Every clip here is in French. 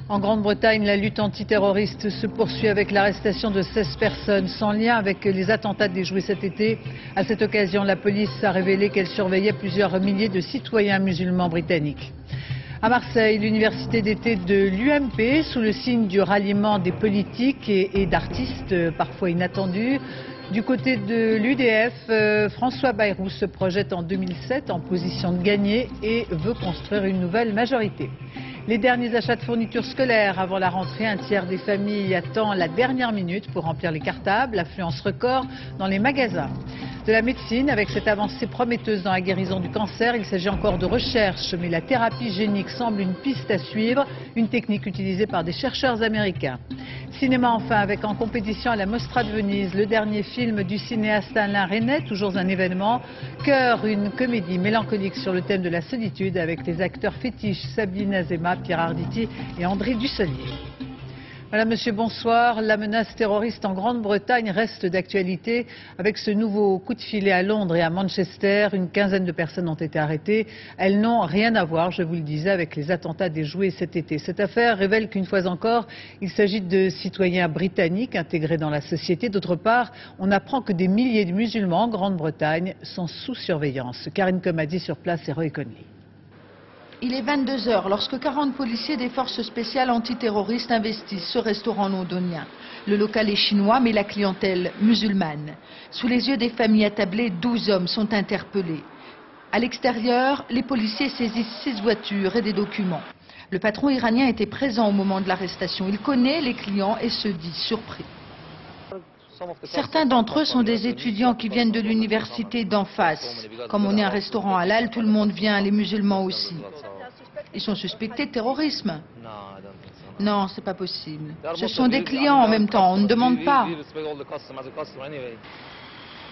En Grande-Bretagne, la lutte antiterroriste se poursuit avec l'arrestation de 16 personnes sans lien avec les attentats déjoués cet été. À cette occasion, la police a révélé qu'elle surveillait plusieurs milliers de citoyens musulmans britanniques. À Marseille, l'université d'été de l'UMP, sous le signe du ralliement des politiques et d'artistes parfois inattendus. Du côté de l'UDF, François Bayrou se projette en 2007 en position de gagner et veut construire une nouvelle majorité. Les derniers achats de fournitures scolaires avant la rentrée, un tiers des familles attend la dernière minute pour remplir les cartables, affluence record dans les magasins. De la médecine, avec cette avancée prometteuse dans la guérison du cancer, il s'agit encore de recherche, mais la thérapie génique semble une piste à suivre, une technique utilisée par des chercheurs américains. Cinéma enfin, avec en compétition à la Mostra de Venise, le dernier film du cinéaste Alain Resnais, toujours un événement. Cœur, une comédie mélancolique sur le thème de la solitude avec les acteurs fétiches Sabine Azema, Pierre Arditi et André Dussolier. Voilà, monsieur, bonsoir. La menace terroriste en Grande-Bretagne reste d'actualité. Avec ce nouveau coup de filet à Londres et à Manchester, une quinzaine de personnes ont été arrêtées. Elles n'ont rien à voir, je vous le disais, avec les attentats déjoués cet été. Cette affaire révèle qu'une fois encore, il s'agit de citoyens britanniques intégrés dans la société. D'autre part, on apprend que des milliers de musulmans en Grande-Bretagne sont sous surveillance. Karine Comadi sur place et Roy Conley. Il est 22 h lorsque 40 policiers des forces spéciales antiterroristes investissent ce restaurant londonien. Le local est chinois, mais la clientèle musulmane. Sous les yeux des familles attablées, 12 hommes sont interpellés. À l'extérieur, les policiers saisissent 6 voitures et des documents. Le patron iranien était présent au moment de l'arrestation. Il connaît les clients et se dit surpris. Certains d'entre eux sont des étudiants qui viennent de l'université d'en face. Comme on est un restaurant halal, tout le monde vient, les musulmans aussi. Ils sont suspectés de terrorisme. Non, c'est pas possible. Ce sont des clients en même temps, on ne demande pas.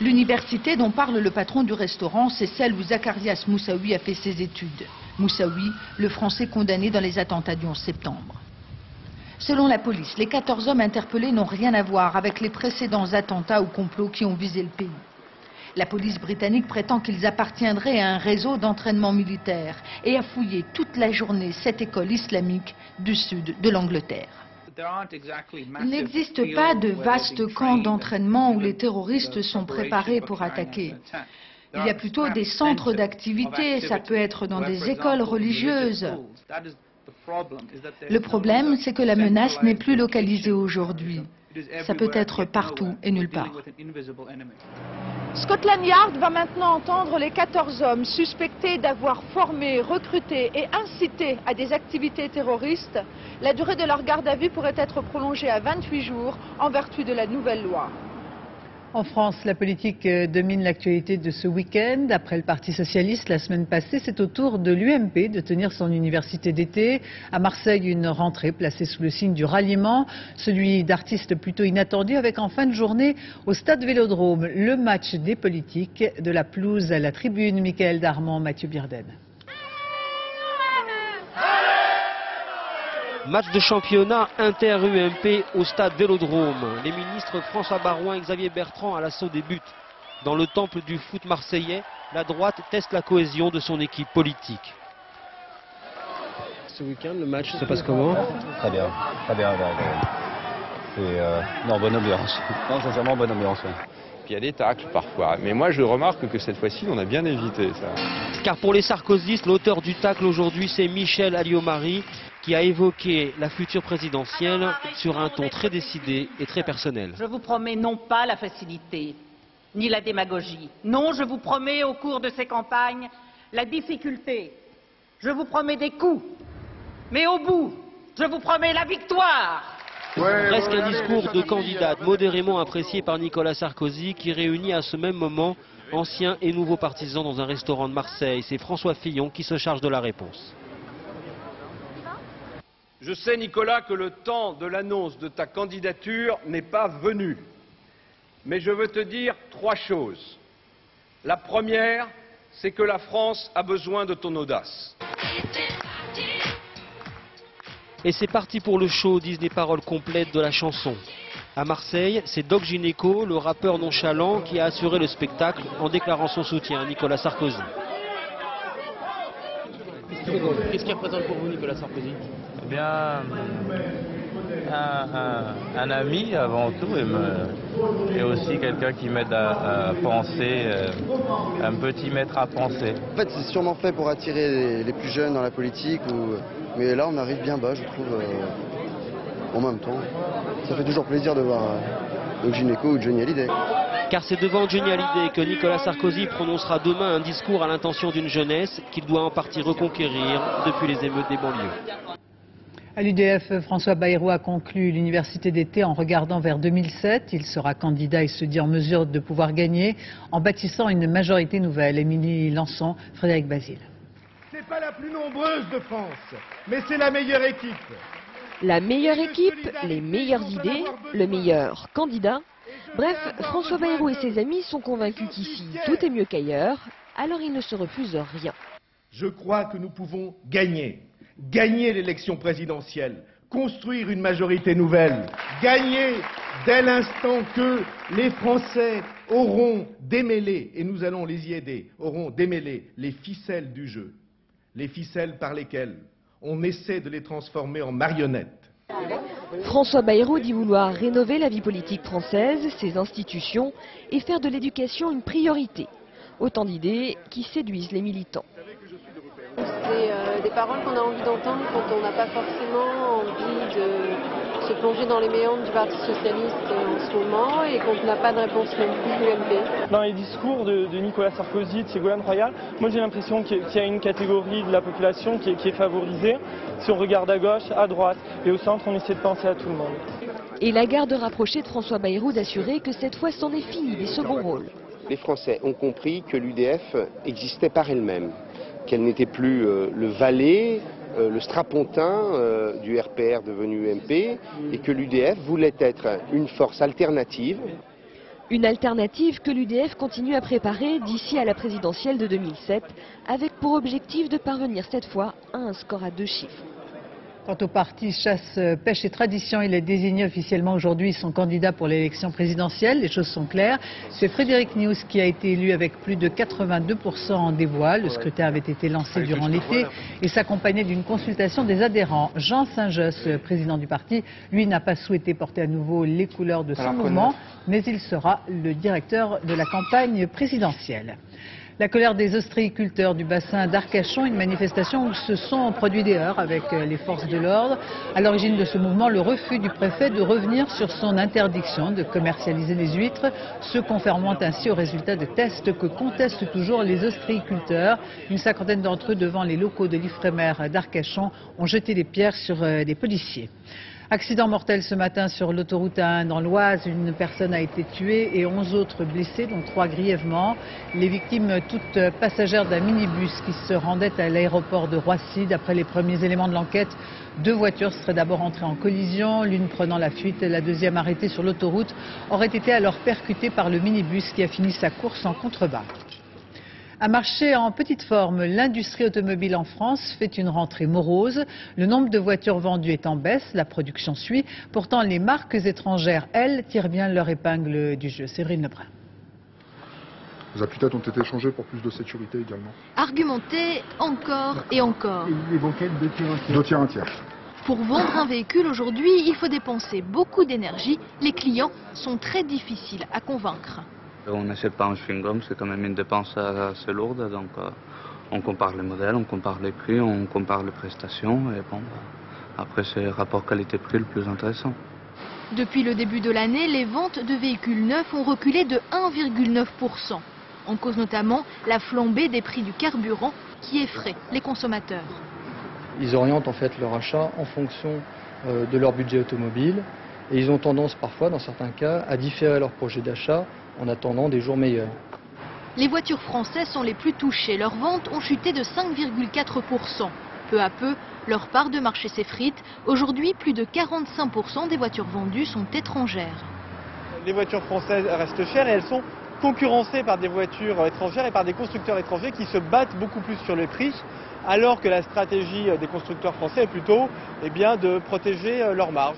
L'université dont parle le patron du restaurant, c'est celle où Zacharias Moussaoui a fait ses études. Moussaoui, le Français condamné dans les attentats du 11 septembre. Selon la police, les 14 hommes interpellés n'ont rien à voir avec les précédents attentats ou complots qui ont visé le pays. La police britannique prétend qu'ils appartiendraient à un réseau d'entraînement militaire et a fouillé toute la journée cette école islamique du sud de l'Angleterre. Il n'existe pas de vastes camps d'entraînement où les terroristes sont préparés pour attaquer. Il y a plutôt des centres d'activité, ça peut être dans des écoles religieuses. Le problème, c'est que la menace n'est plus localisée aujourd'hui. Ça peut être partout et nulle part. Scotland Yard va maintenant entendre les 14 hommes suspectés d'avoir formé, recruté et incité à des activités terroristes. La durée de leur garde à vue pourrait être prolongée à 28 jours en vertu de la nouvelle loi. En France, la politique domine l'actualité de ce week-end. Après le Parti socialiste, la semaine passée, c'est au tour de l'UMP de tenir son université d'été. À Marseille, une rentrée placée sous le signe du ralliement, celui d'artistes plutôt inattendus, avec en fin de journée au stade Vélodrome le match des politiques, de la pelouse à la tribune. Michael Darmon, Mathieu Birden. Match de championnat inter-UMP au stade Vélodrome. Les ministres François Baroin et Xavier Bertrand à l'assaut des buts. Dans le temple du foot marseillais, la droite teste la cohésion de son équipe politique. Ce week-end, le match se passe comment? Très bien, très bien. C'est bonne ambiance. Non, sincèrement, bonne ambiance. Ouais. Puis il y a des tacles parfois. Mais moi, je remarque que cette fois-ci, on a bien évité ça. Car pour les sarkozystes, l'auteur du tacle aujourd'hui, c'est Michel Alliot-Marie, qui a évoqué la future présidentielle sur un ton très décidé et très personnel. Je vous promets non pas la facilité, ni la démagogie. Non, je vous promets au cours de ces campagnes la difficulté. Je vous promets des coups. Mais au bout, je vous promets la victoire. Presque un discours de candidate modérément apprécié par Nicolas Sarkozy, qui réunit à ce même moment anciens et nouveaux partisans dans un restaurant de Marseille. C'est François Fillon qui se charge de la réponse. Je sais, Nicolas, que le temps de l'annonce de ta candidature n'est pas venu. Mais je veux te dire 3 choses. La première, c'est que la France a besoin de ton audace. Et c'est parti pour le show, disent les paroles complètes de la chanson. À Marseille, c'est Doc Gineco, le rappeur nonchalant, qui a assuré le spectacle en déclarant son soutien à Nicolas Sarkozy. Qu'est-ce qui représente pour vous Nicolas Sarkozy? Eh bien, un ami avant tout et aussi quelqu'un qui m'aide à penser, un petit maître à penser. En fait, c'est sûrement fait pour attirer les plus jeunes dans la politique, mais là on arrive bien bas, je trouve, en même temps. Ça fait toujours plaisir de voir Gynéco ou Johnny Hallyday. Car c'est devant Johnny Hallyday que Nicolas Sarkozy prononcera demain un discours à l'intention d'une jeunesse qu'il doit en partie reconquérir depuis les émeutes des banlieues. À l'UDF, François Bayrou a conclu l'université d'été en regardant vers 2007. Il sera candidat et se dit en mesure de pouvoir gagner en bâtissant une majorité nouvelle. Émilie Lançon, Frédéric Basile. C'est pas la plus nombreuse de France, mais c'est la meilleure équipe. La meilleure équipe, les meilleures idées, le meilleur candidat. Bref, François Bayrou et ses amis sont convaincus qu'ici, tout est mieux qu'ailleurs, alors ils ne se refusent rien. Je crois que nous pouvons gagner l'élection présidentielle, construire une majorité nouvelle, gagner dès l'instant que les Français auront démêlé, et nous allons les y aider, auront démêlé les ficelles du jeu, les ficelles par lesquelles on essaie de les transformer en marionnettes. François Bayrou dit vouloir rénover la vie politique française, ses institutions, et faire de l'éducation une priorité. Autant d'idées qui séduisent les militants. C'est des paroles qu'on a envie d'entendre quand on n'a pas forcément envie de se plonger dans les méandres du Parti Socialiste en ce moment et qu'on n'a pas de réponse non plus du MP. Dans les discours de Nicolas Sarkozy, de Ségolène Royal, moi j'ai l'impression qu'il y a une catégorie de la population qui est favorisée. Si on regarde à gauche, à droite et au centre, on essaie de penser à tout le monde. Et la garde rapprochée de François Bayrou d'assurer que cette fois c'en est fini des seconds rôles. Les Français ont compris que l'UDF existait par elle-même, qu'elle n'était plus le valet, le strapontin du RPR devenu UMP, et que l'UDF voulait être une force alternative. Une alternative que l'UDF continue à préparer d'ici à la présidentielle de 2007, avec pour objectif de parvenir cette fois à un score à 2 chiffres. Quant au parti Chasse, Pêche et Tradition, il a désigné officiellement aujourd'hui son candidat pour l'élection présidentielle. Les choses sont claires. C'est Frédéric Nious qui a été élu avec plus de 82% en dévoile. Le scrutin avait été lancé durant l'été et s'accompagnait d'une consultation des adhérents. Jean Saint-Josse, président du parti, lui n'a pas souhaité porter à nouveau les couleurs de son mouvement, mais il sera le directeur de la campagne présidentielle. La colère des ostréiculteurs du bassin d'Arcachon, une manifestation où se sont produits des heurts avec les forces de l'ordre. À l'origine de ce mouvement, le refus du préfet de revenir sur son interdiction de commercialiser les huîtres, se conformant ainsi aux résultats de tests que contestent toujours les ostréiculteurs. Une cinquantaine d'entre eux devant les locaux de l'Ifremer d'Arcachon ont jeté des pierres sur des policiers. Accident mortel ce matin sur l'autoroute A1 dans l'Oise. Une personne a été tuée et 11 autres blessés, dont 3 grièvement. Les victimes, toutes passagères d'un minibus qui se rendait à l'aéroport de Roissy. D'après les premiers éléments de l'enquête, 2 voitures seraient d'abord entrées en collision, l'une prenant la fuite, la deuxième arrêtée sur l'autoroute, aurait été alors percutée par le minibus qui a fini sa course en contrebas. Un marché en petite forme, l'industrie automobile en France fait une rentrée morose. Le nombre de voitures vendues est en baisse, la production suit. Pourtant, les marques étrangères, elles, tirent bien leur épingle du jeu. Séverine Lebrun. Les appuis-têtes ont été changés pour plus de sécurité également. Argumenter encore et encore. Les banquettes 2 tiers 1 tiers. 2 tiers 1 tiers. Pour vendre un véhicule aujourd'hui, il faut dépenser beaucoup d'énergie. Les clients sont très difficiles à convaincre. On n'achète pas un chewing-gum, c'est quand même une dépense assez lourde, donc on compare les modèles, on compare les prix, on compare les prestations, et bon, après c'est le rapport qualité-prix le plus intéressant. Depuis le début de l'année, les ventes de véhicules neufs ont reculé de 1,9%. En cause notamment la flambée des prix du carburant qui effraie les consommateurs. Ils orientent en fait leur achat en fonction de leur budget automobile et ils ont tendance parfois, dans certains cas, à différer leur projet d'achat en attendant des jours meilleurs. Les voitures françaises sont les plus touchées. Leurs ventes ont chuté de 5,4%. Peu à peu, leur part de marché s'effrite. Aujourd'hui, plus de 45% des voitures vendues sont étrangères. Les voitures françaises restent chères et elles sont concurrencées par des voitures étrangères et par des constructeurs étrangers qui se battent beaucoup plus sur le prix, alors que la stratégie des constructeurs français est plutôt de protéger leurs marges.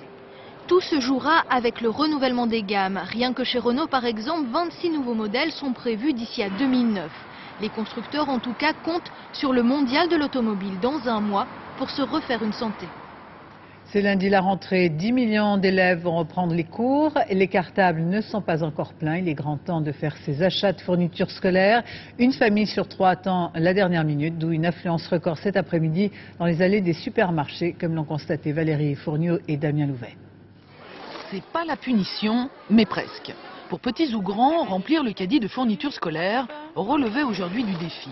Tout se jouera avec le renouvellement des gammes. Rien que chez Renault, par exemple, 26 nouveaux modèles sont prévus d'ici à 2009. Les constructeurs en tout cas comptent sur le mondial de l'automobile dans un mois pour se refaire une santé. C'est lundi la rentrée, 10 millions d'élèves vont reprendre les cours. Les cartables ne sont pas encore pleins. Il est grand temps de faire ses achats de fournitures scolaires. Une famille sur 3 attend la dernière minute, d'où une affluence record cet après-midi dans les allées des supermarchés, comme l'ont constaté Valérie Fourniot et Damien Louvet. C'est pas la punition, mais presque. Pour petits ou grands, remplir le caddie de fournitures scolaires relevait aujourd'hui du défi.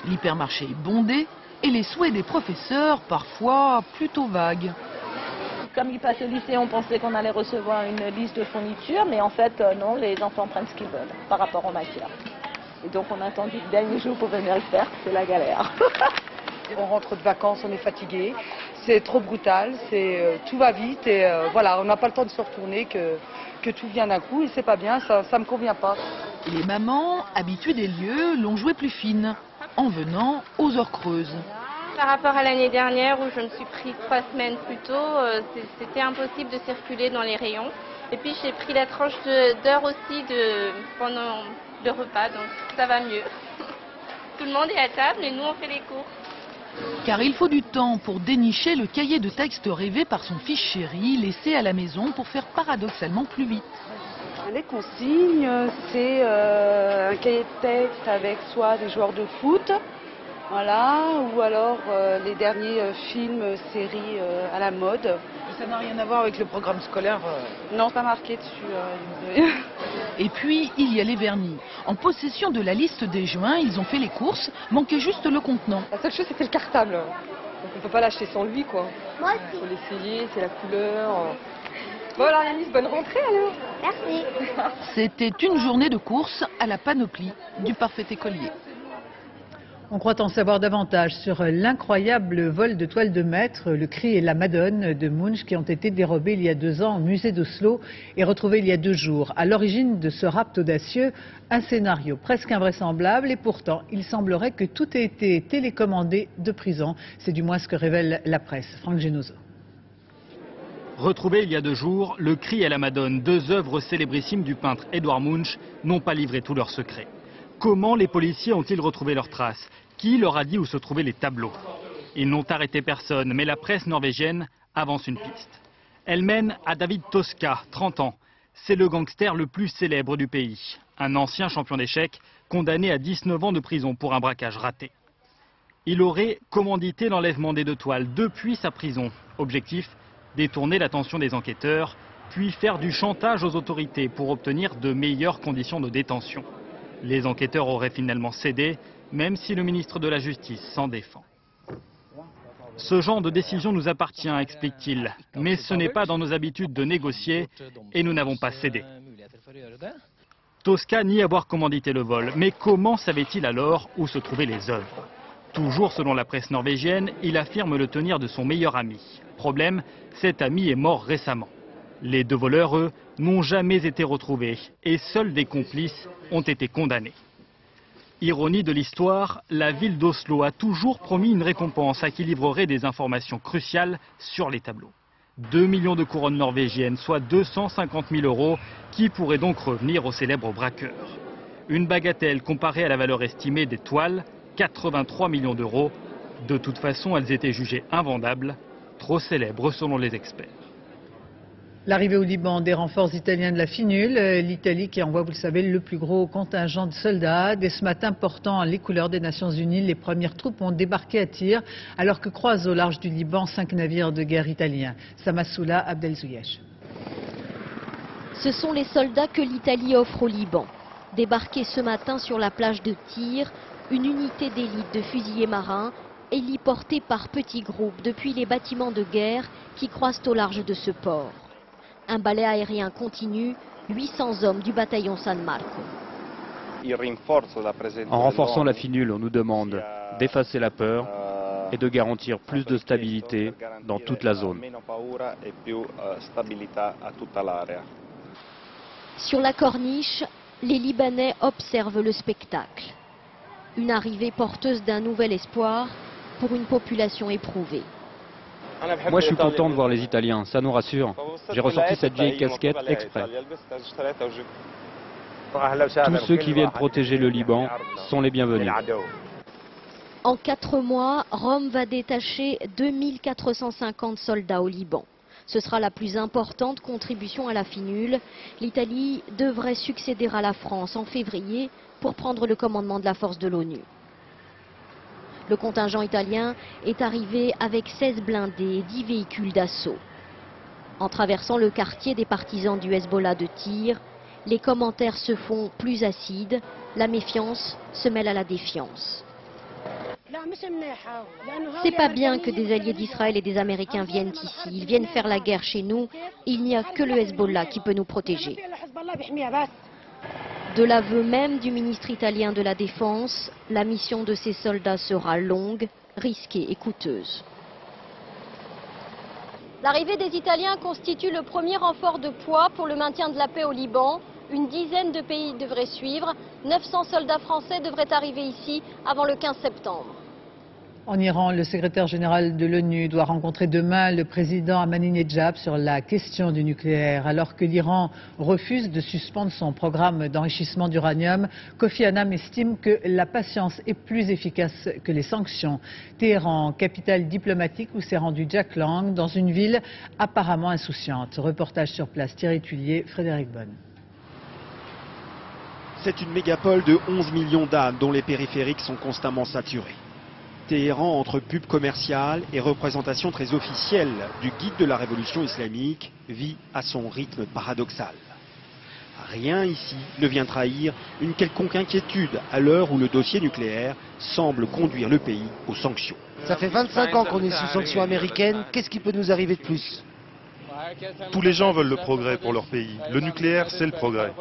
L'hypermarché est bondé et les souhaits des professeurs parfois plutôt vagues. Comme ils passent au lycée, on pensait qu'on allait recevoir une liste de fournitures, mais en fait, non, les enfants prennent ce qu'ils veulent par rapport aux matières. Et donc, on a attendu le dernier jour pour venir le faire, c'est la galère. On rentre de vacances, on est fatigué, c'est trop brutal, tout va vite et voilà, on n'a pas le temps de se retourner, que tout vient d'un coup et c'est pas bien, ça me convient pas. Les mamans, habituées des lieux, l'ont joué plus fine, en venant aux heures creuses. Par rapport à l'année dernière où je me suis pris 3 semaines plus tôt, c'était impossible de circuler dans les rayons. Et puis j'ai pris la tranche d'heure aussi pendant le repas, donc ça va mieux. Tout le monde est à table et nous on fait les cours. Car il faut du temps pour dénicher le cahier de texte rêvé par son fils chéri, laissé à la maison pour faire paradoxalement plus vite. Les consignes, c'est un cahier de texte avec soit des joueurs de foot, voilà, ou alors les derniers films, séries à la mode. Ça n'a rien à voir avec le programme scolaire Non, pas marqué dessus. Et puis, il y a les vernis. En possession de la liste des joints, ils ont fait les courses, manquait juste le contenant. La seule chose, c'était le cartable. Donc on ne peut pas l'acheter sans lui, quoi. Il faut l'essayer, c'est la couleur. Bon alors Yanis, bonne rentrée alors. Merci. C'était une journée de course à la panoplie du parfait écolier. On croit en savoir davantage sur l'incroyable vol de toiles de maître, le Cri et la Madone de Munch, qui ont été dérobés il y a 2 ans au musée d'Oslo et retrouvés il y a 2 jours. À l'origine de ce rapt audacieux, un scénario presque invraisemblable et pourtant il semblerait que tout ait été télécommandé de prison. C'est du moins ce que révèle la presse. Franck Genozo. Retrouvés il y a 2 jours, le Cri et la Madone, 2 œuvres célébrissimes du peintre Edvard Munch, n'ont pas livré tous leurs secrets. Comment les policiers ont-ils retrouvé leurs traces? Qui leur a dit où se trouvaient les tableaux? Ils n'ont arrêté personne, mais la presse norvégienne avance une piste. Elle mène à David Toska, 30 ans. C'est le gangster le plus célèbre du pays. Un ancien champion d'échecs, condamné à 19 ans de prison pour un braquage raté. Il aurait commandité l'enlèvement des 2 toiles depuis sa prison. Objectif, détourner l'attention des enquêteurs, puis faire du chantage aux autorités pour obtenir de meilleures conditions de détention. Les enquêteurs auraient finalement cédé, même si le ministre de la Justice s'en défend. Ce genre de décision nous appartient, explique-t-il, mais ce n'est pas dans nos habitudes de négocier et nous n'avons pas cédé. Toska nie avoir commandité le vol, mais comment savait-il alors où se trouvaient les œuvres? Toujours selon la presse norvégienne, il affirme le tenir de son meilleur ami. Problème, cet ami est mort récemment. Les 2 voleurs, eux, n'ont jamais été retrouvés et seuls des complices ont été condamnés. Ironie de l'histoire, la ville d'Oslo a toujours promis une récompense à qui livrerait des informations cruciales sur les tableaux. 2 millions de couronnes norvégiennes, soit 250 000 € qui pourraient donc revenir au célèbre braqueur. Une bagatelle comparée à la valeur estimée des toiles, 83 millions d'euros. De toute façon, elles étaient jugées invendables, trop célèbres selon les experts. L'arrivée au Liban des renforts italiens de la FINUL, l'Italie qui envoie, vous le savez, le plus gros contingent de soldats. Dès ce matin, portant les couleurs des Nations Unies, les premières troupes ont débarqué à Tyr, alors que croisent au large du Liban 5 navires de guerre italiens. Samassoula Abdelzouyesh. Ce sont les soldats que l'Italie offre au Liban. Débarqués ce matin sur la plage de Tyr, une unité d'élite de fusiliers marins héliportée par petits groupes depuis les bâtiments de guerre qui croisent au large de ce port. Un balai aérien continu, 800 hommes du bataillon San Marco. En renforçant la FINUL, on nous demande d'effacer la peur et de garantir plus de stabilité dans toute la zone. Sur la corniche, les Libanais observent le spectacle. Une arrivée porteuse d'un nouvel espoir pour une population éprouvée. Moi, je suis content de voir les Italiens, ça nous rassure. J'ai ressorti cette vieille casquette exprès. Tous ceux qui viennent protéger le Liban sont les bienvenus. En 4 mois, Rome va détacher 2450 soldats au Liban. Ce sera la plus importante contribution à la finule. L'Italie devrait succéder à la France en février pour prendre le commandement de la force de l'ONU. Le contingent italien est arrivé avec 16 blindés et 10 véhicules d'assaut. En traversant le quartier des partisans du Hezbollah de Tyr, les commentaires se font plus acides, la méfiance se mêle à la défiance. C'est pas bien que des alliés d'Israël et des Américains viennent ici. Ils viennent faire la guerre chez nous. Il n'y a que le Hezbollah qui peut nous protéger. De l'aveu même du ministre italien de la Défense, la mission de ces soldats sera longue, risquée et coûteuse. L'arrivée des Italiens constitue le premier renfort de poids pour le maintien de la paix au Liban. Une dizaine de pays devraient suivre. 900 soldats français devraient arriver ici avant le 15 septembre. En Iran, le secrétaire général de l'ONU doit rencontrer demain le président Ahmadinejad sur la question du nucléaire. Alors que l'Iran refuse de suspendre son programme d'enrichissement d'uranium, Kofi Annan estime que la patience est plus efficace que les sanctions. Téhéran, capitale diplomatique où s'est rendu Jack Lang, dans une ville apparemment insouciante. Reportage sur place, Thierry Tullier, Frédéric Bonne. C'est une mégapole de 11 millions d'âmes dont les périphériques sont constamment saturés. Téhéran, entre pub commerciale et représentation très officielle du guide de la révolution islamique, vit à son rythme paradoxal. Rien ici ne vient trahir une quelconque inquiétude à l'heure où le dossier nucléaire semble conduire le pays aux sanctions. Ça fait 25 ans qu'on est sous sanctions américaines, qu'est-ce qui peut nous arriver de plus? Tous les gens veulent le progrès pour leur pays. Le nucléaire, c'est le progrès.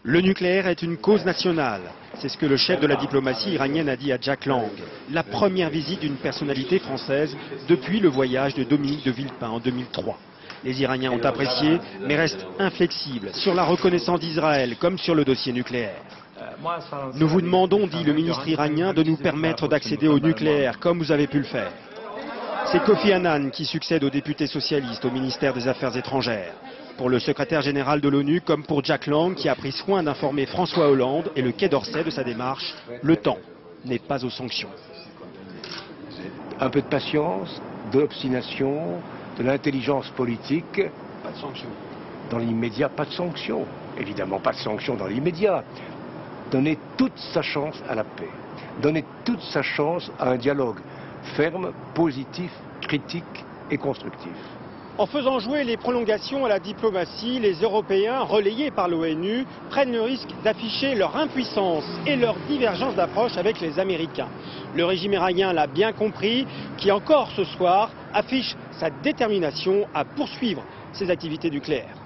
Le nucléaire est une cause nationale. C'est ce que le chef de la diplomatie iranienne a dit à Jack Lang. La première visite d'une personnalité française depuis le voyage de Dominique de Villepin en 2003. Les Iraniens ont apprécié, mais restent inflexibles sur la reconnaissance d'Israël comme sur le dossier nucléaire. Nous vous demandons, dit le ministre iranien, de nous permettre d'accéder au nucléaire comme vous avez pu le faire. C'est Kofi Annan qui succède au député socialiste au ministère des Affaires étrangères. Pour le secrétaire général de l'ONU, comme pour Jack Lang, qui a pris soin d'informer François Hollande et le Quai d'Orsay de sa démarche, le temps n'est pas aux sanctions. Un peu de patience, de l'obstination, de l'intelligence politique. Pas de sanctions. Dans l'immédiat, pas de sanctions. Évidemment, pas de sanctions dans l'immédiat. Donner toute sa chance à la paix. Donner toute sa chance à un dialogue ferme, positif, critique et constructif. En faisant jouer les prolongations à la diplomatie, les Européens, relayés par l'ONU, prennent le risque d'afficher leur impuissance et leur divergence d'approche avec les Américains. Le régime iranien l'a bien compris, qui encore ce soir affiche sa détermination à poursuivre ses activités nucléaires.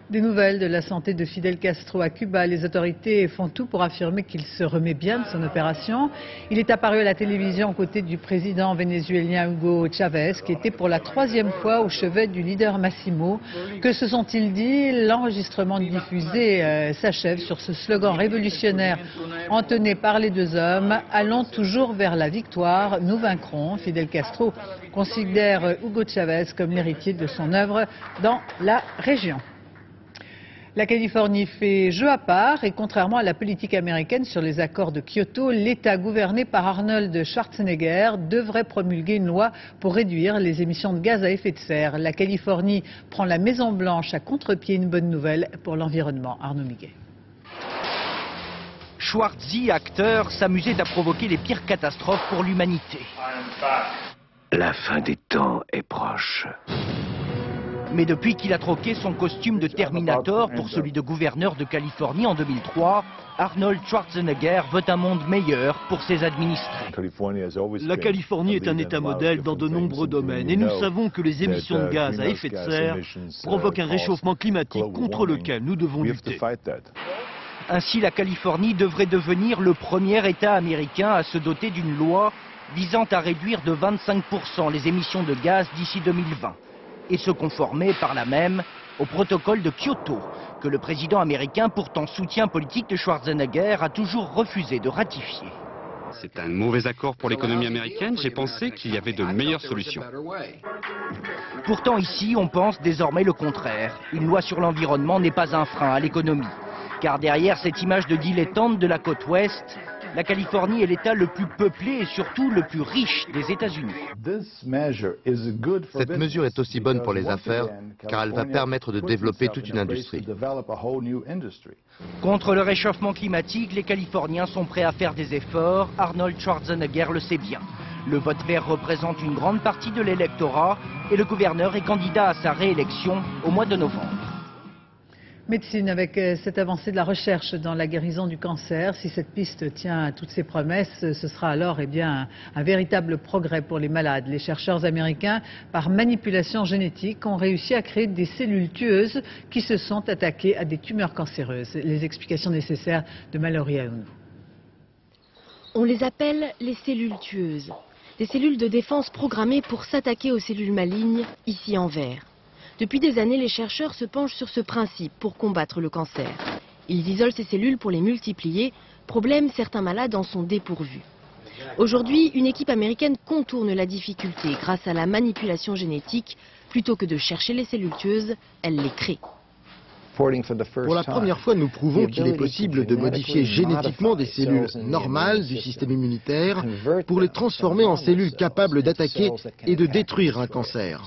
Des nouvelles de la santé de Fidel Castro à Cuba. Les autorités font tout pour affirmer qu'il se remet bien de son opération. Il est apparu à la télévision aux côtés du président vénézuélien Hugo Chavez, qui était pour la 3e fois au chevet du leader Massimo. Que se sont-ils dit? L'enregistrement diffusé s'achève sur ce slogan révolutionnaire entonné par les deux hommes. Allons toujours vers la victoire, nous vaincrons. Fidel Castro considère Hugo Chavez comme l'héritier de son œuvre dans la région. La Californie fait jeu à part et contrairement à la politique américaine sur les accords de Kyoto, l'État gouverné par Arnold Schwarzenegger devrait promulguer une loi pour réduire les émissions de gaz à effet de serre. La Californie prend la Maison-Blanche à contre-pied, une bonne nouvelle pour l'environnement. Arnaud Miguet. Schwarzy, acteur, s'amusait à provoquer les pires catastrophes pour l'humanité. La fin des temps est proche. Mais depuis qu'il a troqué son costume de Terminator pour celui de gouverneur de Californie en 2003, Arnold Schwarzenegger veut un monde meilleur pour ses administrés. La Californie est un État modèle dans de nombreux domaines et nous savons que les émissions de gaz à effet de serre provoquent un réchauffement climatique contre lequel nous devons lutter. Ainsi, la Californie devrait devenir le premier État américain à se doter d'une loi visant à réduire de 25% les émissions de gaz d'ici 2020. Et se conformer par là même au protocole de Kyoto, que le président américain, pourtant soutien politique de Schwarzenegger, a toujours refusé de ratifier. C'est un mauvais accord pour l'économie américaine. J'ai pensé qu'il y avait de meilleures solutions. Pourtant ici, on pense désormais le contraire. Une loi sur l'environnement n'est pas un frein à l'économie. Car derrière cette image de dilettante de la côte ouest, la Californie est l'État le plus peuplé et surtout le plus riche des États-Unis. Cette mesure est aussi bonne pour les affaires car elle va permettre de développer toute une industrie. Contre le réchauffement climatique, les Californiens sont prêts à faire des efforts. Arnold Schwarzenegger le sait bien. Le vote vert représente une grande partie de l'électorat et le gouverneur est candidat à sa réélection au mois de novembre. Médecine, avec cette avancée de la recherche dans la guérison du cancer, si cette piste tient à toutes ses promesses, ce sera alors un véritable progrès pour les malades. Les chercheurs américains, par manipulation génétique, ont réussi à créer des cellules tueuses qui se sont attaquées à des tumeurs cancéreuses. Les explications nécessaires de Mallory Aounou. On les appelle les cellules tueuses. Des cellules de défense programmées pour s'attaquer aux cellules malignes, ici en vert. Depuis des années, les chercheurs se penchent sur ce principe pour combattre le cancer. Ils isolent ces cellules pour les multiplier. Problème, certains malades en sont dépourvus. Aujourd'hui, une équipe américaine contourne la difficulté grâce à la manipulation génétique. Plutôt que de chercher les cellules tueuses, elle les crée. Pour la première fois, nous prouvons qu'il est possible de modifier génétiquement des cellules normales du système immunitaire pour les transformer en cellules capables d'attaquer et de détruire un cancer.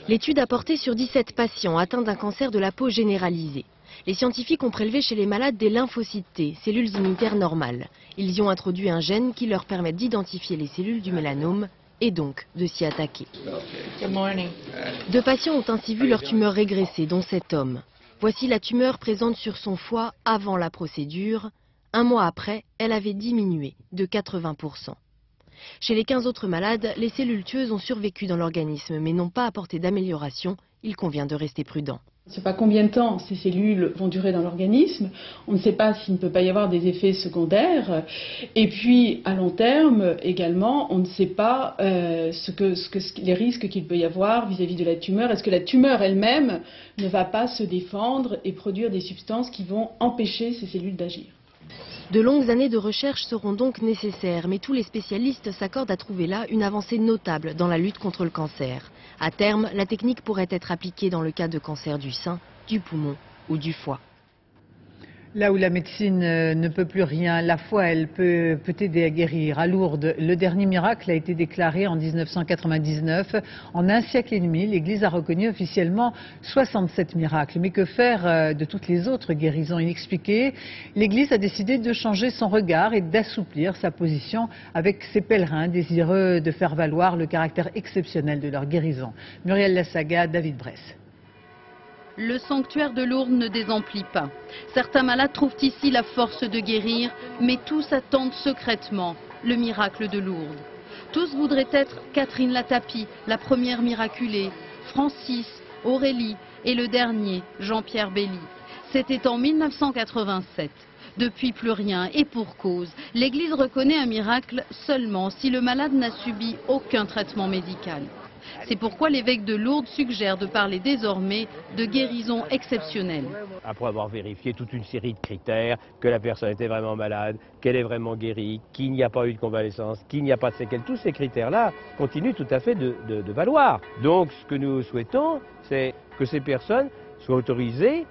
L'étude a porté sur 17 patients atteints d'un cancer de la peau généralisé. Les scientifiques ont prélevé chez les malades des lymphocytes T, cellules immunitaires normales. Ils y ont introduit un gène qui leur permet d'identifier les cellules du mélanome et donc de s'y attaquer. 2 patients ont ainsi vu leur tumeur régresser, dont cet homme. Voici la tumeur présente sur son foie avant la procédure. 1 mois après, elle avait diminué de 80%. Chez les 15 autres malades, les cellules tueuses ont survécu dans l'organisme mais n'ont pas apporté d'amélioration. Il convient de rester prudent. On ne sait pas combien de temps ces cellules vont durer dans l'organisme, on ne sait pas s'il ne peut pas y avoir des effets secondaires, et puis à long terme également, on ne sait pas les risques qu'il peut y avoir vis-à-vis de la tumeur. Est-ce que la tumeur elle-même ne va pas se défendre et produire des substances qui vont empêcher ces cellules d'agir ? De longues années de recherche seront donc nécessaires, mais tous les spécialistes s'accordent à trouver là une avancée notable dans la lutte contre le cancer. À terme, la technique pourrait être appliquée dans le cas de cancer du sein, du poumon ou du foie. Là où la médecine ne peut plus rien, la foi, elle peut aider à guérir. À Lourdes, le dernier miracle a été déclaré en 1999. En un siècle et demi, l'Église a reconnu officiellement 67 miracles. Mais que faire de toutes les autres guérisons inexpliquées? L'Église a décidé de changer son regard et d'assouplir sa position avec ses pèlerins désireux de faire valoir le caractère exceptionnel de leur guérison. Muriel Lassaga, David Bress. Le sanctuaire de Lourdes ne désemplit pas. Certains malades trouvent ici la force de guérir, mais tous attendent secrètement le miracle de Lourdes. Tous voudraient être Catherine Latapie, la première miraculée, Francis, Aurélie et le dernier, Jean-Pierre Belly. C'était en 1987. Depuis plus rien et pour cause. L'Église reconnaît un miracle seulement si le malade n'a subi aucun traitement médical. C'est pourquoi l'évêque de Lourdes suggère de parler désormais de guérison exceptionnelle. Après avoir vérifié toute une série de critères, que la personne était vraiment malade, qu'elle est vraiment guérie, qu'il n'y a pas eu de convalescence, qu'il n'y a pas de séquelles, tous ces critères-là continuent tout à fait de valoir. Donc ce que nous souhaitons, c'est que ces personnes soient autorisées,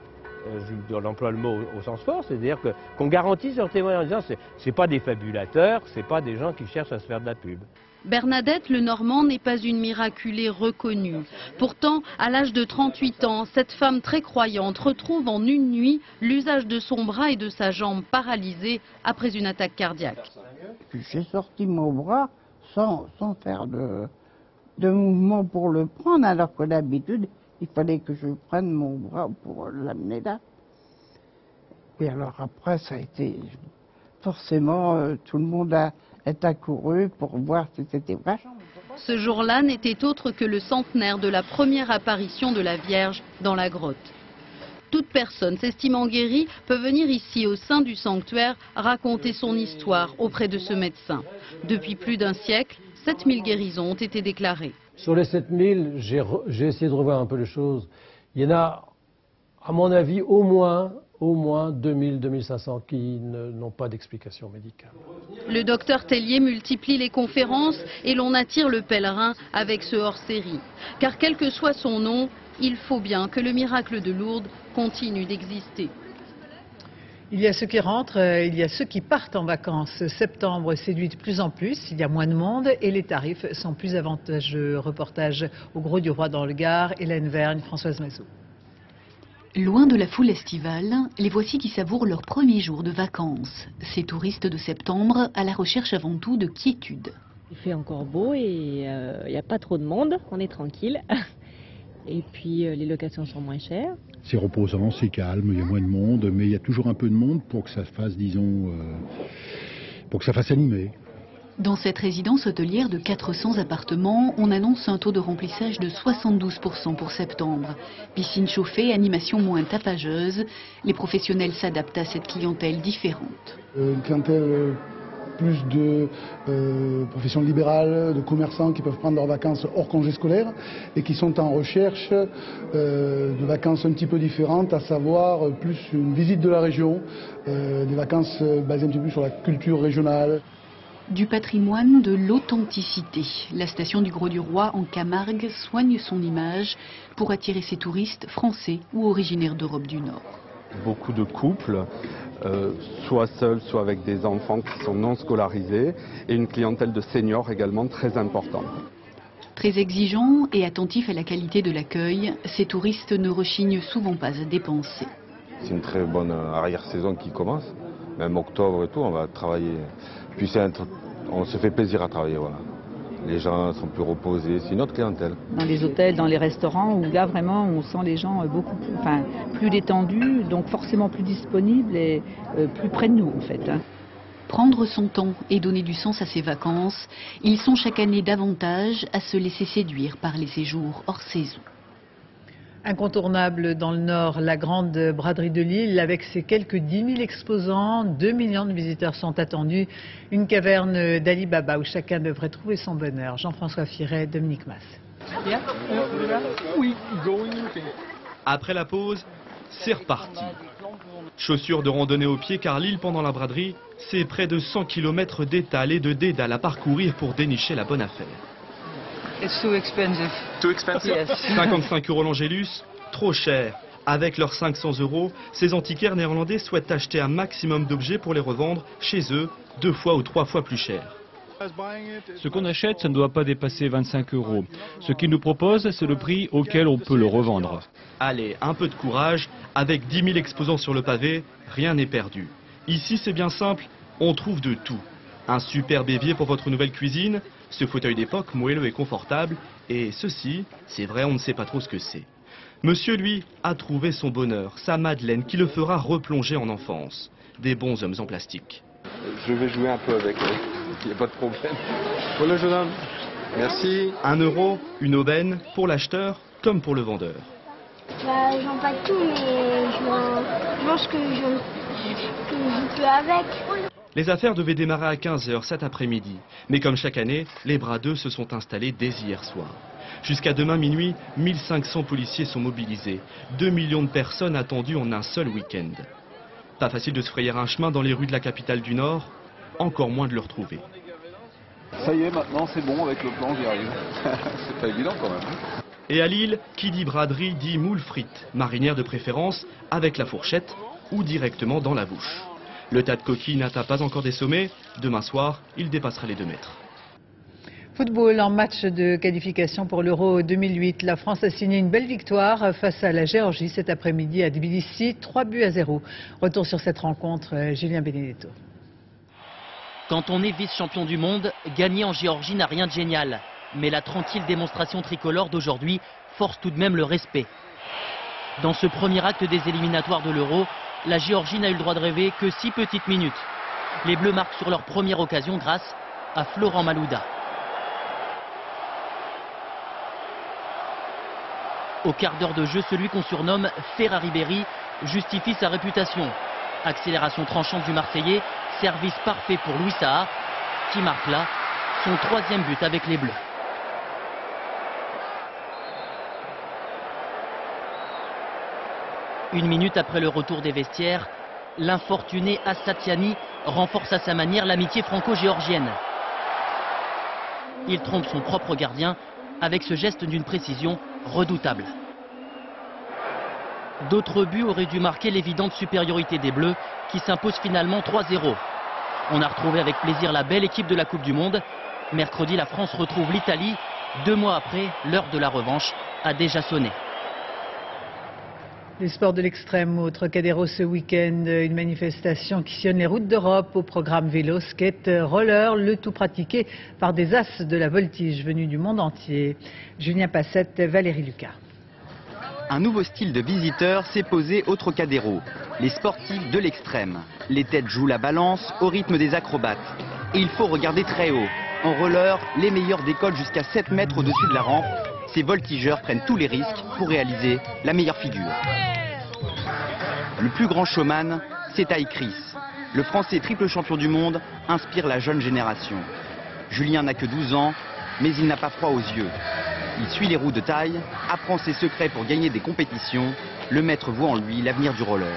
on emploie le mot au sens fort, c'est-à-dire qu'on garantisse leur témoignage en disant c'est pas des fabulateurs, c'est pas des gens qui cherchent à se faire de la pub. Bernadette Lenormand n'est pas une miraculée reconnue. Pourtant, à l'âge de 38 ans, cette femme très croyante retrouve en une nuit l'usage de son bras et de sa jambe paralysée après une attaque cardiaque. J'ai sorti mon bras sans faire de mouvement pour le prendre, alors que d'habitude, il fallait que je prenne mon bras pour l'amener là. Et alors après, ça a été... Forcément, tout le monde est accouru pour voir si c'était vrai. Ce jour-là n'était autre que le centenaire de la première apparition de la Vierge dans la grotte. Toute personne s'estimant guérie peut venir ici au sein du sanctuaire raconter son histoire auprès de ce médecin. Depuis plus d'un siècle, 7000 guérisons ont été déclarées. Sur les 7000, j'ai essayé de revoir un peu les choses. Il y en a, à mon avis, au moins au moins 2000-2500 qui n'ont pas d'explication médicale. Le docteur Tellier multiplie les conférences et l'on attire le pèlerin avec ce hors-série. Car quel que soit son nom, il faut bien que le miracle de Lourdes continue d'exister. Il y a ceux qui rentrent, il y a ceux qui partent en vacances. Septembre séduit de plus en plus, il y a moins de monde et les tarifs sont plus avantageux. Reportage au Grau du Roi dans le Gard, Hélène Vergne, Françoise Mazou. Loin de la foule estivale, les voici qui savourent leur premier jour de vacances. Ces touristes de septembre à la recherche avant tout de quiétude. Il fait encore beau et il n'y a pas trop de monde, on est tranquille. Et puis les locations sont moins chères. C'est reposant, c'est calme, il y a moins de monde, mais il y a toujours un peu de monde pour que ça fasse, disons, pour que ça fasse animer. Dans cette résidence hôtelière de 400 appartements, on annonce un taux de remplissage de 72% pour septembre. Piscine chauffée, animation moins tapageuse, les professionnels s'adaptent à cette clientèle différente. Une clientèle plus de professions libérales, de commerçants qui peuvent prendre leurs vacances hors congé scolaire et qui sont en recherche de vacances un petit peu différentes, à savoir plus une visite de la région, des vacances basées un petit peu sur la culture régionale. Du patrimoine, de l'authenticité. La station du Grau du Roi en Camargue soigne son image pour attirer ses touristes français ou originaires d'Europe du Nord. Beaucoup de couples, soit seuls, soit avec des enfants qui sont non scolarisés, et une clientèle de seniors également très importante. Très exigeants et attentifs à la qualité de l'accueil, ces touristes ne rechignent souvent pas à dépenser. C'est une très bonne arrière-saison qui commence, même octobre et tout, on va travailler. Puis on se fait plaisir à travailler, voilà. Les gens sont plus reposés, c'est une autre clientèle. Dans les hôtels, dans les restaurants, où là vraiment on sent les gens plus détendus, donc forcément plus disponibles et plus près de nous en fait. Prendre son temps et donner du sens à ses vacances, ils sont chaque année davantage à se laisser séduire par les séjours hors saison. Incontournable dans le Nord, la grande braderie de Lille, avec ses quelques 10 000 exposants, 2 millions de visiteurs sont attendus. Une caverne d'Ali Baba où chacun devrait trouver son bonheur. Jean-François Firet, Dominique Mas. Après la pause, c'est reparti. Chaussures de randonnée aux pieds car Lille pendant la braderie, c'est près de 100 km d'étal et de dédale à parcourir pour dénicher la bonne affaire. It's too expensive. Too expensive? Yes. 55 € l'Angélus, trop cher. Avec leurs 500 €, ces antiquaires néerlandais souhaitent acheter un maximum d'objets pour les revendre chez eux 2 fois ou 3 fois plus cher. Ce qu'on achète, ça ne doit pas dépasser 25 €. Ce qu'ils nous proposent, c'est le prix auquel on peut le revendre. Allez, un peu de courage. Avec 10 000 exposants sur le pavé, rien n'est perdu. Ici, c'est bien simple, on trouve de tout. Un superbe évier pour votre nouvelle cuisine, ce fauteuil d'époque moelleux et confortable, et ceci, c'est vrai, on ne sait pas trop ce que c'est. Monsieur, lui, a trouvé son bonheur, sa Madeleine qui le fera replonger en enfance. Des bons hommes en plastique. Je vais jouer un peu avec eux, il n'y a pas de problème. Voilà, jeune homme. Merci. 1 €, une aubaine, pour l'acheteur comme pour le vendeur. Bah, je vends pas tout, mais je mange ce que je peux avec. Les affaires devaient démarrer à 15 h cet après-midi. Mais comme chaque année, les bradeux se sont installés dès hier soir. Jusqu'à demain minuit, 1500 policiers sont mobilisés. 2 millions de personnes attendues en un seul week-end. Pas facile de se frayer un chemin dans les rues de la capitale du Nord, encore moins de le retrouver. Ça y est, maintenant c'est bon avec le plan, j'y arrive. C'est pas évident quand même. Et à Lille, qui dit braderie dit moule frites, marinière de préférence, avec la fourchette ou directement dans la bouche. Le tas de coquilles n'atteint pas encore des sommets. Demain soir, il dépassera les 2 mètres. Football en match de qualification pour l'Euro 2008. La France a signé une belle victoire face à la Géorgie cet après-midi à Tbilissi, 3-0. Retour sur cette rencontre, Julien Benedetto. Quand on est vice-champion du monde, gagner en Géorgie n'a rien de génial. Mais la tranquille démonstration tricolore d'aujourd'hui force tout de même le respect. Dans ce premier acte des éliminatoires de l'Euro, la Géorgie n'a eu le droit de rêver que 6 petites minutes. Les Bleus marquent sur leur première occasion grâce à Florent Malouda. Au quart d'heure de jeu, celui qu'on surnomme Ferrari Berry justifie sa réputation. Accélération tranchante du Marseillais, service parfait pour Louis Saha, qui marque là son 3e but avec les Bleus. 1 minute après le retour des vestiaires, l'infortuné Astatiani renforce à sa manière l'amitié franco-géorgienne. Il trompe son propre gardien avec ce geste d'une précision redoutable. D'autres buts auraient dû marquer l'évidente supériorité des Bleus qui s'imposent finalement 3-0. On a retrouvé avec plaisir la belle équipe de la Coupe du Monde. Mercredi, la France retrouve l'Italie. 2 mois après, l'heure de la revanche a déjà sonné. Les sports de l'extrême au Trocadéro ce week-end, une manifestation qui sillonne les routes d'Europe au programme vélo, skate, roller, le tout pratiqué par des as de la voltige venus du monde entier. Julien Passette, Valérie Lucas. Un nouveau style de visiteur s'est posé au Trocadéro. Les sportifs de l'extrême. Les têtes jouent la balance au rythme des acrobates. Et il faut regarder très haut. En roller, les meilleurs décollent jusqu'à 7 mètres au-dessus de la rampe. Ces voltigeurs prennent tous les risques pour réaliser la meilleure figure. Le plus grand showman, c'est Ty Chris. Le Français triple champion du monde inspire la jeune génération. Julien n'a que 12 ans, mais il n'a pas froid aux yeux. Il suit les roues de Ty, apprend ses secrets pour gagner des compétitions. Le maître voit en lui l'avenir du roller.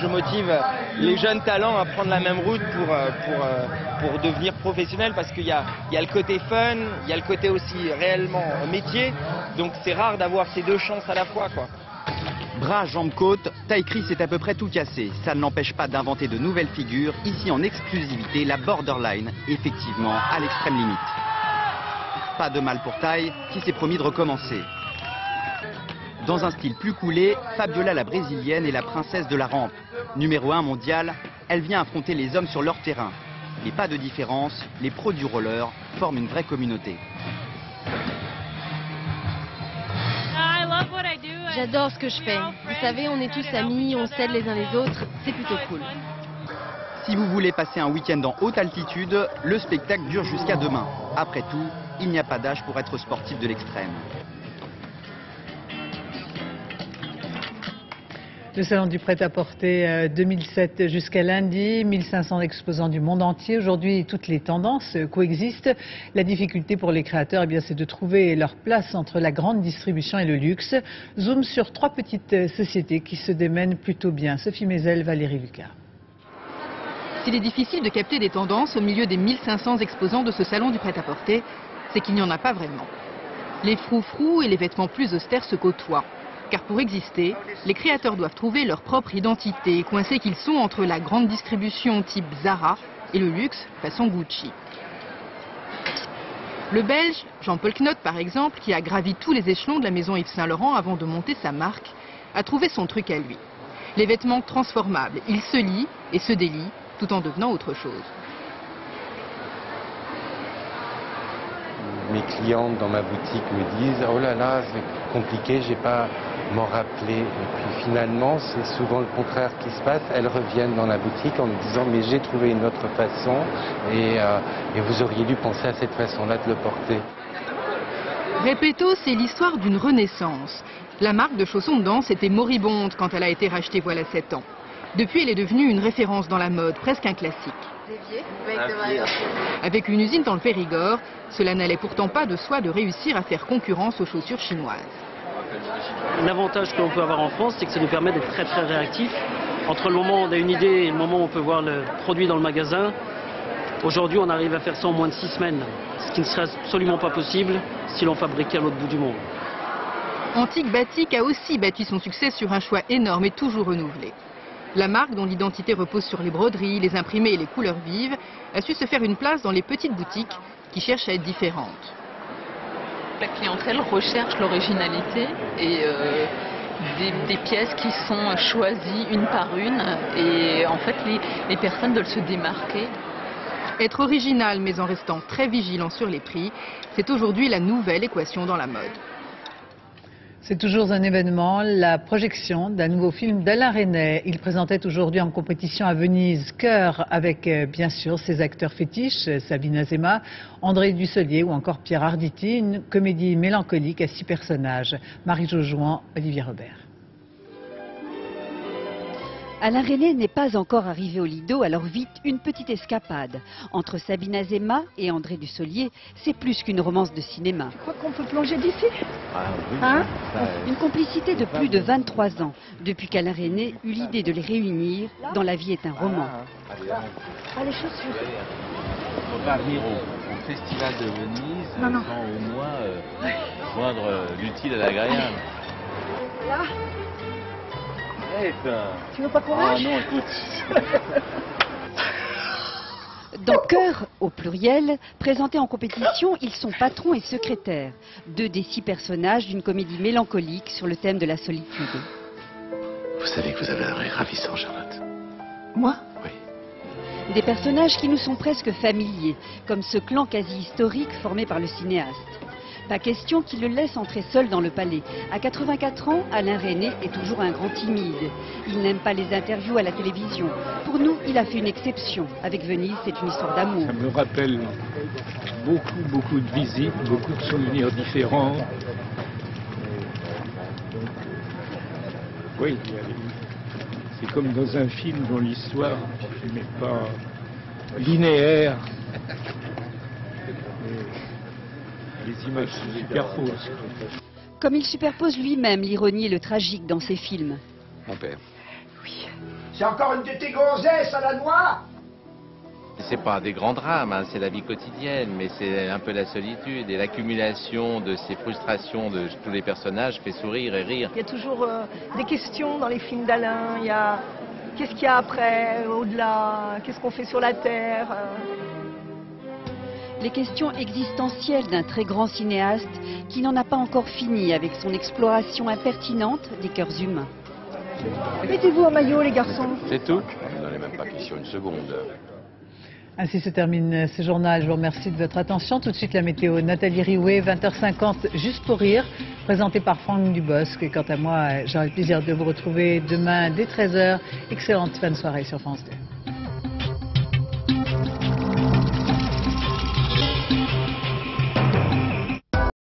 Je motive les jeunes talents à prendre la même route pour devenir professionnels parce qu'il y a le côté fun, il y a le côté aussi réellement métier. Donc c'est rare d'avoir ces deux chances à la fois, quoi. Bras, jambes, côtes, Ty Chris est à peu près tout cassé. Ça ne l'empêche pas d'inventer de nouvelles figures. Ici en exclusivité, la borderline, effectivement à l'extrême limite. Pas de mal pour Ty, qui s'est promis de recommencer. Dans un style plus coulé, Fabiola la brésilienne est la princesse de la rampe. Numéro 1 mondiale, elle vient affronter les hommes sur leur terrain. Mais pas de différence, les pros du roller forment une vraie communauté. J'adore ce que je fais. Vous savez, on est tous amis, on s'aide les uns les autres, c'est plutôt cool. Si vous voulez passer un week-end en haute altitude, le spectacle dure jusqu'à demain. Après tout, il n'y a pas d'âge pour être sportif de l'extrême. Le salon du prêt-à-porter 2007 jusqu'à lundi, 1500 exposants du monde entier. Aujourd'hui, toutes les tendances coexistent. La difficulté pour les créateurs, eh bien, c'est de trouver leur place entre la grande distribution et le luxe. Zoom sur 3 petites sociétés qui se démènent plutôt bien. Sophie Mézel, Valérie Lucas. S'il est difficile de capter des tendances au milieu des 1500 exposants de ce salon du prêt-à-porter, c'est qu'il n'y en a pas vraiment. Les froufrous et les vêtements plus austères se côtoient. Car pour exister, les créateurs doivent trouver leur propre identité, coincés qu'ils sont entre la grande distribution type Zara et le luxe façon Gucci. Le Belge, Jean-Paul Knott par exemple, qui a gravi tous les échelons de la maison Yves Saint Laurent avant de monter sa marque, a trouvé son truc à lui. Les vêtements transformables, il se lie et se délie tout en devenant autre chose. Mes clientes dans ma boutique me disent « Oh là là, c'est compliqué, j'ai pas m'en rappeler ». Et puis finalement, c'est souvent le contraire qui se passe. Elles reviennent dans la boutique en me disant « Mais j'ai trouvé une autre façon et vous auriez dû penser à cette façon-là de le porter ». Repetto, c'est l'histoire d'une renaissance. La marque de chaussons de danse était moribonde quand elle a été rachetée voilà 7 ans. Depuis, elle est devenue une référence dans la mode, presque un classique. Avec une usine dans le Périgord, cela n'allait pourtant pas de soi de réussir à faire concurrence aux chaussures chinoises. L'avantage que l'on peut avoir en France, c'est que ça nous permet d'être très très réactifs. Entre le moment où on a une idée et le moment où on peut voir le produit dans le magasin, aujourd'hui on arrive à faire ça en moins de 6 semaines, ce qui ne serait absolument pas possible si l'on fabriquait à l'autre bout du monde. Antique Batik a aussi bâti son succès sur un choix énorme et toujours renouvelé. La marque, dont l'identité repose sur les broderies, les imprimés et les couleurs vives, a su se faire une place dans les petites boutiques qui cherchent à être différentes. La clientèle recherche l'originalité et des pièces qui sont choisies une par une et en fait les personnes veulent se démarquer. Être original mais en restant très vigilant sur les prix, c'est aujourd'hui la nouvelle équation dans la mode. C'est toujours un événement, la projection d'un nouveau film d'Alain Resnais. Il présentait aujourd'hui en compétition à Venise Cœur avec bien sûr ses acteurs fétiches, Sabine Azéma, André Dussolier ou encore Pierre Arditi, une comédie mélancolique à 6 personnages. Marie-Jo Jouan, Olivier Robert. Alain Resnais n'est pas encore arrivé au Lido, alors vite une petite escapade. Entre Sabine Azéma et André Dussolier, c'est plus qu'une romance de cinéma. Je crois qu'on peut plonger d'ici. Une complicité de plus de 23 ans, depuis qu'Alain Resnais eut l'idée de les réunir dans La vie est un roman. Les chaussures. Il faut pas venir au Festival de Venise sans au moins joindre l'utile à l'agréable. Là. Tu veux pas courir? Non, écoute. Dans Cœur, au pluriel, présentés en compétition, ils sont patrons et secrétaires. 2 des 6 personnages d'une comédie mélancolique sur le thème de la solitude. Vous savez que vous avez un rire ravissant, Charlotte. Moi? Des personnages qui nous sont presque familiers, comme ce clan quasi historique formé par le cinéaste. Pas question qu'il le laisse entrer seul dans le palais. À 84 ans, Alain Resnais est toujours un grand timide. Il n'aime pas les interviews à la télévision. Pour nous, il a fait une exception. Avec Venise, c'est une histoire d'amour. Ça me rappelle beaucoup de visites, beaucoup de souvenirs différents. Oui, c'est comme dans un film dont l'histoire n'est pas linéaire. Les images se superposent. Comme il superpose lui-même l'ironie et le tragique dans ses films. Mon père. Oui. C'est encore une de tes gonzesses à la noix? C'est pas des grands drames, c'est la vie quotidienne, mais c'est un peu la solitude et l'accumulation de ces frustrations de tous les personnages fait sourire et rire. Il y a toujours des questions dans les films d'Alain. Il y a qu'est-ce qu'il y a après, au-delà, qu'est-ce qu'on fait sur la terre. Les questions existentielles d'un très grand cinéaste qui n'en a pas encore fini avec son exploration impertinente des cœurs humains. Mettez-vous en maillot, les garçons. C'est tout? On n'en est même pas question une seconde. Ainsi se termine ce journal. Je vous remercie de votre attention. Tout de suite la météo. Nathalie Riouet, 20h50, juste pour rire, présenté par Franck Dubosc. Et quant à moi, j'aurai le plaisir de vous retrouver demain dès 13h. Excellente fin de soirée sur France 2.